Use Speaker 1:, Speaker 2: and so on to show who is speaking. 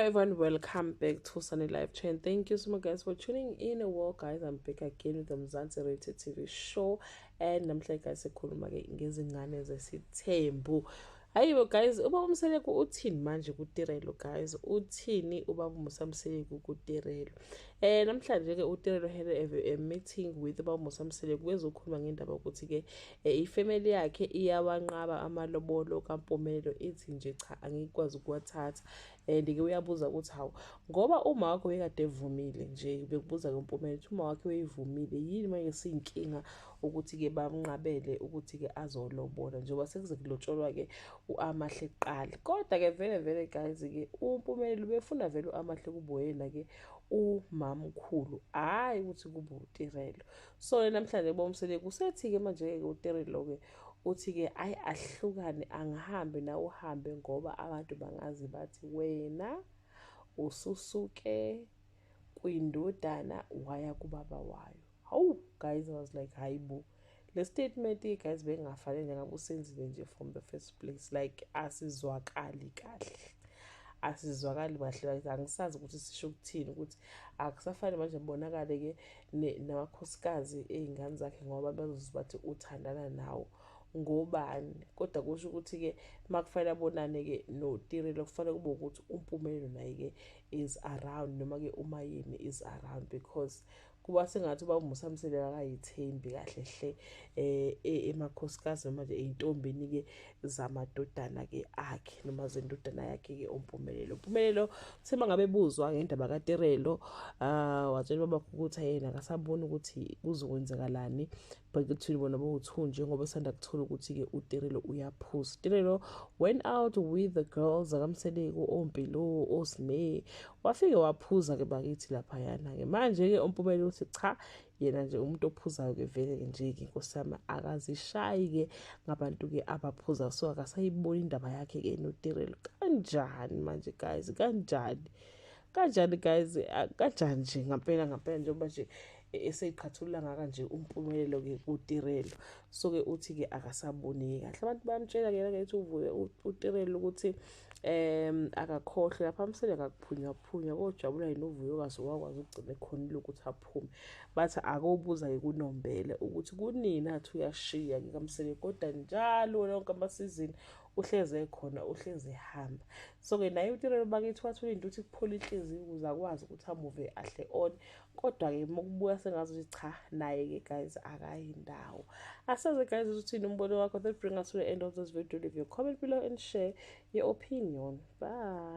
Speaker 1: everyone, welcome back to Sunny Life Chain. Thank you so much guys for tuning in. Well guys, I'm back again with the Mzansi Rated TV show, and namhlanje guys sikhuluma ke ngezingane zesithembu. Hayibo guys, ubaba uMseleko uthini manje kuTirelo guys? Uthini ubaba uMseleko kuTirelo? Namhlanje ke uTirelo had a meeting with ubaba uMseleko kwezokhuluma ngendaba ukuthi ke ifamily yakhe iyawanqaba amalobolo kaMpumelelo, ethi nje cha angikwazi ukuwathatha. And-ke uyabuza ukuthi hawu, ngoba uma wakho bekade evumile nje, bekubuza ke uMpumelelo ukuthi uma wakhe wayivumile yini manje siyinkinga ukuthi-ke bamnqabele ukuthi-ke azolobola njengoba sekuze kulotsholwa ke u-Amahle kuqala. Kodwa-ke vele guys-ke uMpumelelo befuna vele u-Amahle kube uyena-ke umamkhulu, hhayi ukuthi kube uTirelo. So namhlanje bomseleko usethi-ke manje-ke uTirelo-ke uthi-ke ayi ahlukane, angihambe nawe uhambe ngoba abantu bangazi bathi wena ususuke kwindodana waya kubaba wayo. Hawu guys, I was like hayi bo, le statement guys bengafanele ngabe usenzile nje from the first place, like asizwakali kahle, asizwakali kahle. Angisazi ukuthi sisho ukuthini, ukuthi akusafanele manje bonakale-ke namakhosikazi ey'ngane zakhe ngoba bazozibathi uthandana nawo ngobani. Kodwa kusho ukuthi-ke makufanele abonane-ke noTirelo kufanele kube ukuthi uMpumelelo naye-ke is around, noma-ke uMayeni is around, because kuba sengathi ubaba uMseleko akayithembi kahle hle emakhosikazi noma nje ey'ntombini-ke zamadodana-ke akhe noma zendodana yakhe-ke uMpumelelo. uMpumelelo uthe uma ngabe ebuzwa ngendaba kaTirelo watshela ubaba ukuthi yena akasaboni ukuthi kuzokwenzakalani phakathi bona bowu-2 njengoba esanda kuthola ukuthi-ke uTirelo uyaphuza. uTirelo went out with the girls zakamseleko, oMpilo, oSne, wafike waphuza-ke bakithi laphayana-ke. Manje-ke uMpumelelo uthi cha, yena nje umuntu ophuzayo-ke vele-ke nje-ke inkosi yami akazishayi-ke ngabantu-ke abaphuza, so akasayiboni indaba yakhe-ke noTirelo. Kanjani manje guys, kanjani guys, kanjani nje ngampela njengoba nje eseyiqhathulula ngaka nje uMpumelelo-ke kuTirelo. So-ke uthi-ke akasaboneki kahle. Abantu bayamtshela-ke ngathi uvuke uTirelo ukuthi akakhohlwe lapha Mseleko akuphunyaphunya, kojabula yena uVuyokazi wakwazi ukugcina ekhonile ukuthi aphume. Bathi akobuza-ke kuNombele ukuthi kunini athi uyashiya-ke kaMseleko, kodwa njalo wonke amasizini uhlezi ekhona, uhlezi ehamba. So-ke naye uTirelo bakithi wathula into kuphola inhliziyo ukuze akwazi ukuthi amuve ahle on. Kodwa-ke mokubuya sengazi ukuthi cha, naye-ke guys akayindawo. Asazi guys uthini umbono wakho. That brings us to the end of this video. Leave your comment below and share your opinion. Bye.